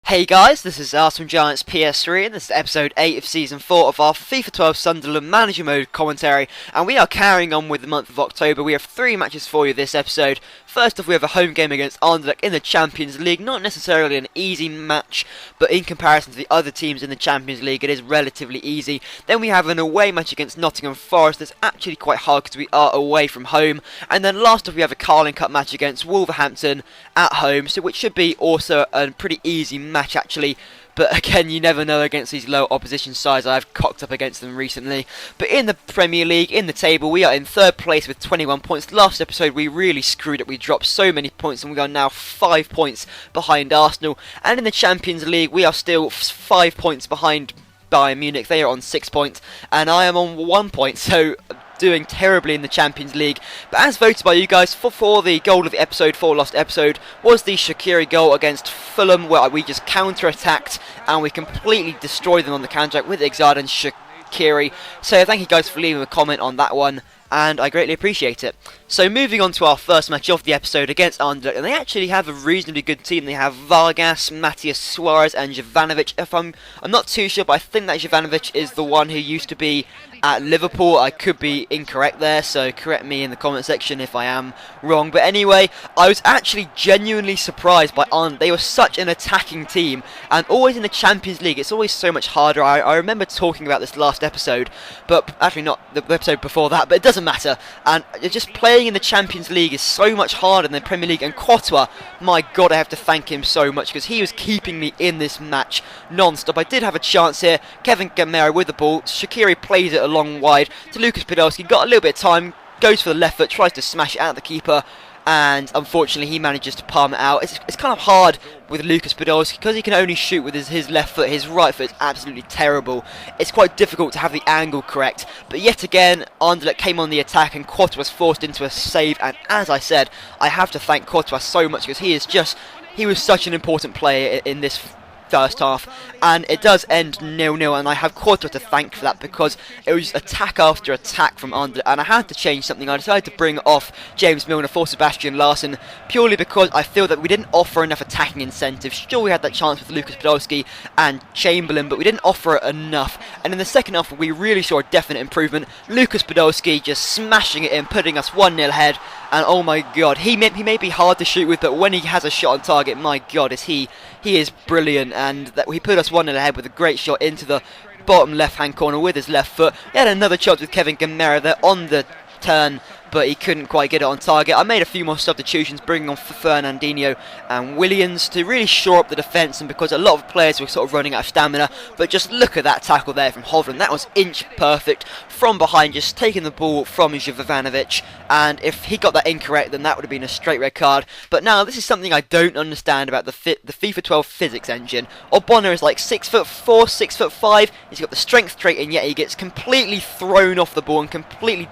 Hey guys, this is Arsenal Giants PS3 and this is episode 8 of season 4 of our FIFA 12 Sunderland Manager Mode commentary, and we are carrying on with the month of October. We have 3 matches for you this episode. First off, we have a home game against Sunderland in the Champions League. Not necessarily an easy match, but in comparison to the other teams in the Champions League, it is relatively easy. Then we have an away match against Nottingham Forest that's actually quite hard because we are away from home. And then last off, we have a Carling Cup match against Wolverhampton at home, so which should be also a pretty easy match actually. But again, you never know against these low opposition sides. I've cocked up against them recently. But in the Premier League, in the table, we are in 3rd place with 21 points. Last episode, we really screwed up. We dropped so many points, and we are now 5 points behind Arsenal. And in the Champions League, we are still 5 points behind Bayern Munich. They are on 6 points, and I am on 1 point. So doing terribly in the Champions League. But as voted by you guys for the goal of the episode, for lost episode, was the Shaqiri goal against Fulham, where we just counter-attacked and we completely destroyed them on the counter-attack with Ixad and Shaqiri. So thank you guys for leaving a comment on that one, and I greatly appreciate it. So moving on to our first match of the episode against Anderlecht, and they actually have a reasonably good team. They have Vargas, Matias Suarez and Jovanovic. If I'm not too sure, but I think that Jovanovic is the one who used to be at Liverpool. I could be incorrect there, so correct me in the comment section if I am wrong. But anyway, I was actually genuinely surprised by Anderlecht. They were such an attacking team, and always in the Champions League, it's always so much harder. I remember talking about this last episode, but actually not the episode before that, but it doesn't matter. And just playing in the Champions League is so much harder than the Premier League, and Courtois, my god, I have to thank him so much because he was keeping me in this match non-stop. I did have a chance here. Kevin Gamero with the ball. Shaqiri plays it along wide to Lucas Podolski. Got a little bit of time, goes for the left foot, tries to smash it out the keeper, and unfortunately he manages to palm it out. It's kind of hard with Lucas Podolski because he can only shoot with his left foot. His right foot is absolutely terrible. It's quite difficult to have the angle correct. But yet again, Anderlecht came on the attack and Courtois was forced into a save. And as I said, I have to thank Courtois so much because he was such an important player in this first half, and it does end 0-0, and I have Courtois to thank for that because it was attack after attack from Anderlecht, and I had to change something. I decided to bring off James Milner for Sebastian Larsson purely because I feel that we didn't offer enough attacking incentives. Sure, we had that chance with Lucas Podolski and Chamberlain, but we didn't offer it enough, and in the second half we really saw a definite improvement. Lucas Podolski just smashing it in, putting us 1-0 ahead, and oh my god, he may be hard to shoot with, but when he has a shot on target, my god, he is brilliant, and that he put us 1-0 ahead with a great shot into the bottom left-hand corner with his left foot. He had another chance with Kevin Gamero there on the turn, but he couldn't quite get it on target. I made a few more substitutions, bringing on Fernandinho and Williams to really shore up the defence, and because a lot of players were sort of running out of stamina. But just look at that tackle there from Hovland. That was inch perfect from behind, just taking the ball from Jovanovic, and if he got that incorrect, then that would have been a straight red card. But now, this is something I don't understand about the FIFA 12 physics engine. Obona is like 6'4", 6'5", he's got the strength trait, and yet he gets completely thrown off the ball and completely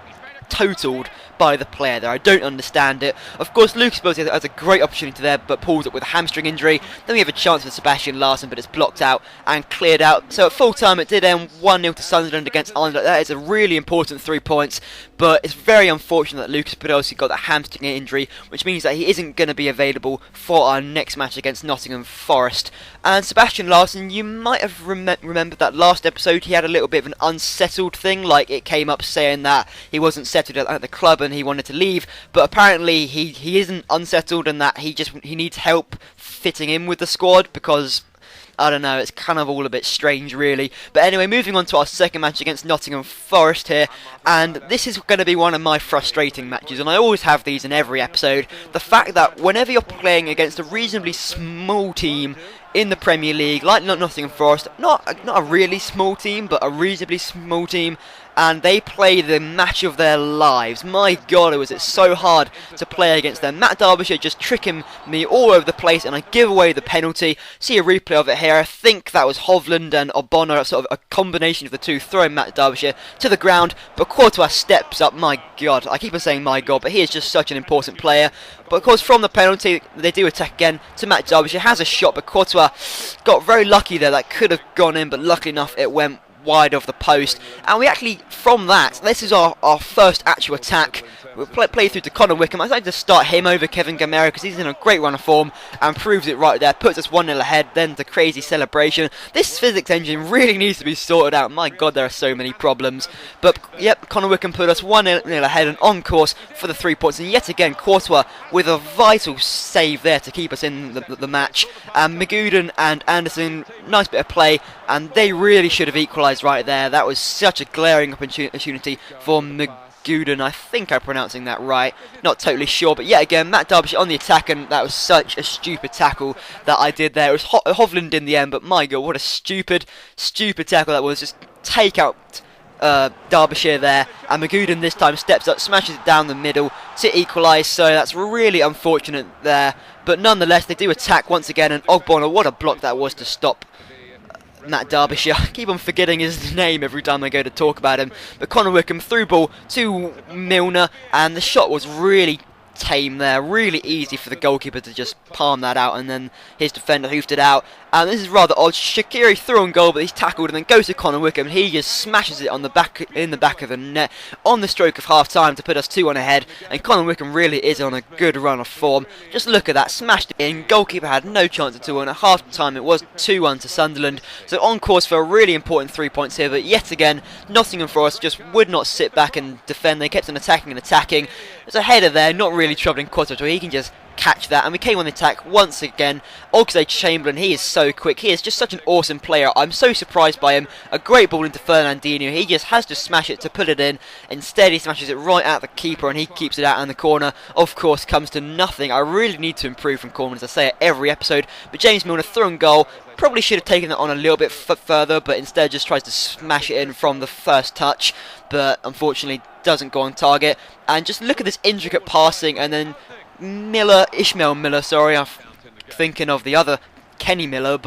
totaled by the player there. I don't understand it. Of course, Lucas Podolski has a great opportunity there, but pulls up with a hamstring injury. Then we have a chance for Sebastian Larsson, but it's blocked out and cleared out. So at full time, it did end 1-0 to Sunderland against Anderlecht. That is a really important 3 points, but it's very unfortunate that Lucas Podolski got that hamstring injury, which means that he isn't going to be available for our next match against Nottingham Forest. And Sebastian Larsson, you might have remembered that last episode he had a little bit of an unsettled thing, like it came up saying that he wasn't settled at the club and he wanted to leave, but apparently he isn't unsettled, and that he needs help fitting in with the squad because I don't know, it's kind of all a bit strange really. But anyway, moving on to our second match against Nottingham Forest here, and this is going to be one of my frustrating matches, and I always have these in every episode. The fact that whenever you're playing against a reasonably small team in the Premier League, like Nottingham Forest, not a really small team, but a reasonably small team, and they play the match of their lives. My god, was it so hard to play against them. Matt Derbyshire just tricking me all over the place, and I give away the penalty. See a replay of it here. I think that was Hovland and Obona, sort of a combination of the two, throwing Matt Derbyshire to the ground, but Courtois steps up. My god, I keep on saying my god, but he is just such an important player. But of course, from the penalty, they do attack again to Matt Derbyshire. Has a shot, but Courtois got very lucky there. That could have gone in, but luckily enough, it went wide of the post. And we actually, from that, this is our first actual attack We'll play through to Connor Wickham. I decided to start him over Kevin Gamero because he's in a great run of form and proves it right there. Puts us 1-0 ahead, then the crazy celebration. This physics engine really needs to be sorted out. My God, there are so many problems. But, yep, Connor Wickham put us 1-0 ahead and on course for the 3 points. And yet again, Courtois with a vital save there to keep us in the match. Magooden and Anderson, nice bit of play. And they really should have equalised right there. That was such a glaring opportunity for Magooden. I think I'm pronouncing that right. Not totally sure. But yet again, Matt Derbyshire on the attack. And that was such a stupid tackle that I did there. It was Hovland in the end. But my God, what a stupid tackle that was. Just take out Derbyshire there. And Magooden this time steps up, smashes it down the middle to equalise. So that's really unfortunate there. But nonetheless, they do attack once again. And Ogbonna, what a block that was to stop Matt Derbyshire. I keep on forgetting his name every time I go to talk about him. But Connor Wickham through ball to Milner, and the shot was really tame there. Really easy for the goalkeeper to just palm that out, and then his defender hoofed it out. And this is rather odd. Shaqiri through on goal, but he's tackled and then goes to Connor Wickham. He just smashes it on the back of the net on the stroke of half time to put us 2-1 ahead. And Connor Wickham really is on a good run of form. Just look at that, smashed it in. Goalkeeper had no chance at all, and at half time it was 2-1 to Sunderland. So on course for a really important 3 points here. But yet again, Nottingham Forest just would not sit back and defend. They kept on attacking and attacking. There's a header there, not really troubling Courtois, so he can just catch that, and we came on the attack once again. Oxlade-Chamberlain, he is so quick, he is just such an awesome player. I'm so surprised by him. A great ball into Fernandinho, he just has to smash it to put it in. Instead he smashes it right at the keeper and he keeps it out, and the corner of course comes to nothing. I really need to improve from corners, I say it every episode, but James Milner through on goal. Probably should have taken that on a little bit further, but instead just tries to smash it in from the first touch, but unfortunately doesn't go on target. And just look at this intricate passing, and then Ishmael Miller, sorry, I'm thinking of the other Kenny Miller,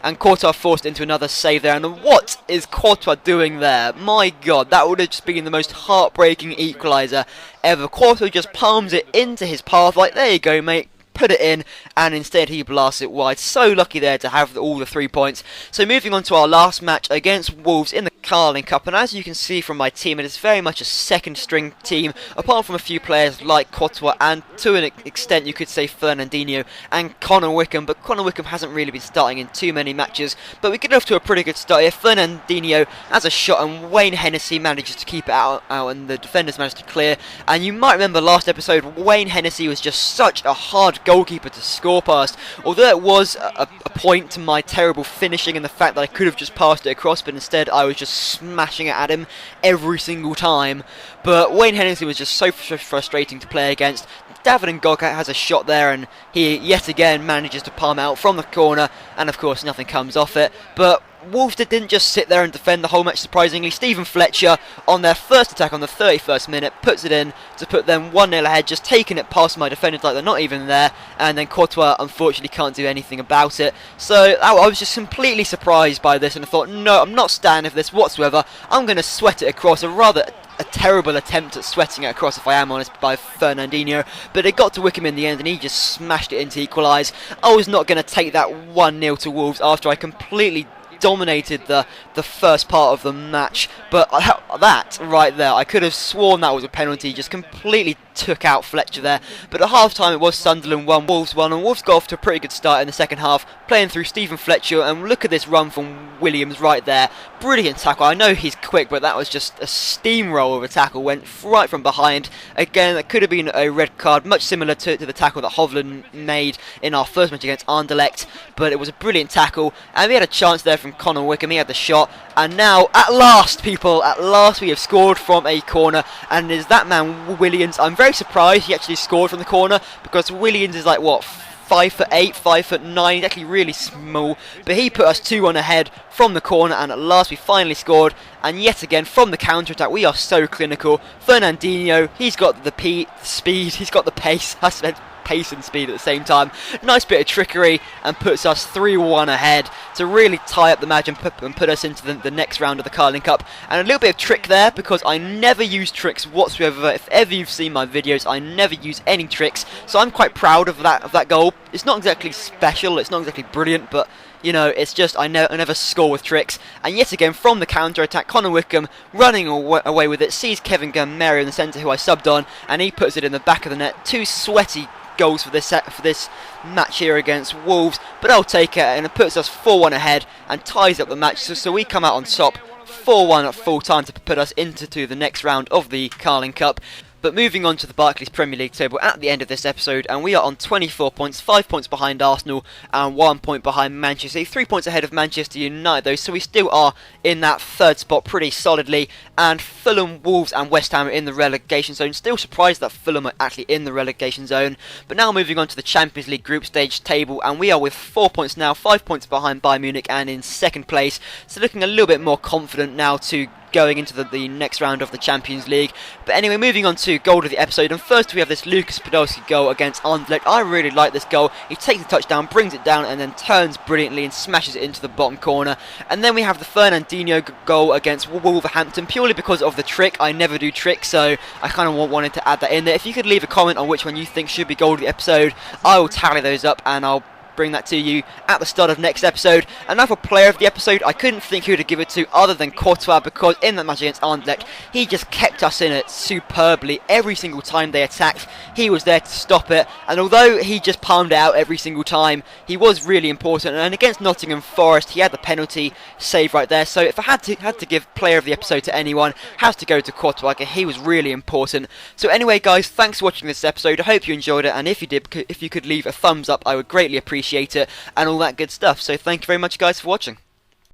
and Courtois forced into another save there. And what is Courtois doing there? My God, that would have just been the most heartbreaking equaliser ever. Courtois just palms it into his path, like, there you go, mate. Put it in, and instead he blasts it wide. So lucky there to have all the 3 points. So moving on to our last match against Wolves in the Carling Cup, and as you can see from my team, it is very much a second string team, apart from a few players like Courtois and to an extent you could say Fernandinho and Connor Wickham, but Connor Wickham hasn't really been starting in too many matches, but we get off to a pretty good start here. Fernandinho has a shot and Wayne Hennessy manages to keep it out and the defenders manage to clear. And you might remember last episode, Wayne Hennessy was just such a hard goalkeeper to score past, although it was a point to my terrible finishing and the fact that I could have just passed it across, but instead I was just smashing it at him every single time. But Wayne Hennessy was just so frustrating to play against. David Ngogka has a shot there, and he yet again manages to palm out from the corner, and of course nothing comes off it. But Wolves didn't just sit there and defend the whole match, surprisingly. Stephen Fletcher, on their first attack on the 31st minute, puts it in to put them 1-0 ahead, just taking it past my defenders like they're not even there, and then Courtois unfortunately can't do anything about it. So I was just completely surprised by this, and I thought, no, I'm not standing for this whatsoever. I'm going to sweat it across, a terrible attempt at sweating it across, if I am honest, by Fernandinho, but it got to Wickham in the end and he just smashed it in to equalise. I was not going to take that 1-0 to Wolves after I completely dominated the first part of the match, but that right there, I could have sworn that was a penalty. Just completely took out Fletcher there. But at half time it was Sunderland 1, Wolves 1, and Wolves got off to a pretty good start in the second half, playing through Stephen Fletcher, and look at this run from Williams right there. Brilliant tackle. I know he's quick, but that was just a steamroll of a tackle, went right from behind. Again, that could have been a red card, much similar to the tackle that Hovland made in our first match against Anderlecht, but it was a brilliant tackle, and we had a chance there from Connor Wickham. He had the shot, and now at last, people, at last we have scored from a corner, and is that man Williams. I'm very surprised he actually scored from the corner, because Williams is like, what, 5'8", 5'9", he's actually really small, but he put us 2-1 ahead from the corner, and at last we finally scored. And yet again from the counter-attack, we are so clinical. Fernandinho, he's got the speed, he's got the pace. I said pace and speed at the same time. Nice bit of trickery, and puts us 3-1 ahead to really tie up the match and put us into the next round of the Carling Cup. And a little bit of trick there, because I never use tricks whatsoever. If ever you've seen my videos, I never use any tricks, so I'm quite proud of that goal. It's not exactly special, it's not exactly brilliant, but You know, it's just I never score with tricks. And yet again, from the counter-attack, Connor Wickham running away with it, sees Kevin Gunn-Mary in the centre, who I subbed on, and he puts it in the back of the net. 2 sweaty goals for this match here against Wolves, but I'll take it, and it puts us 4-1 ahead and ties up the match. So we come out on top, 4-1 at full time to put us into the next round of the Carling Cup. But moving on to the Barclays Premier League table at the end of this episode, and we are on 24 points, 5 points behind Arsenal and 1 point behind Manchester City, 3 points ahead of Manchester United though, so we still are in that third spot pretty solidly, and Fulham, Wolves and West Ham are in the relegation zone. Still surprised that Fulham are actually in the relegation zone. But now moving on to the Champions League group stage table, and we are with 4 points now, 5 points behind Bayern Munich and in second place, so looking a little bit more confident now to going into the next round of the Champions League. But anyway, moving on to goal of the episode, and first we have this Lucas Podolski goal against Anderlecht. I really like this goal. He takes the touchdown, brings it down, and then turns brilliantly and smashes it into the bottom corner. And then we have the Fernandinho goal against Wolverhampton, purely because of the trick. I never do tricks, so I kind of wanted to add that in there. If you could leave a comment on which one you think should be goal of the episode, I will tally those up and I'll bring that to you at the start of next episode. And now for player of the episode, I couldn't think who to give it to other than Courtois, because in that match against Anderlecht, he just kept us in it superbly. Every single time they attacked, he was there to stop it, and although he just palmed it out every single time, he was really important. And against Nottingham Forest, he had the penalty save right there, so if I had to give player of the episode to anyone, it has to go to Courtois. He was really important. So anyway guys, thanks for watching this episode. I hope you enjoyed it, and if you did, if you could leave a thumbs up, I would greatly appreciate it, and all that good stuff. So thank you very much guys for watching.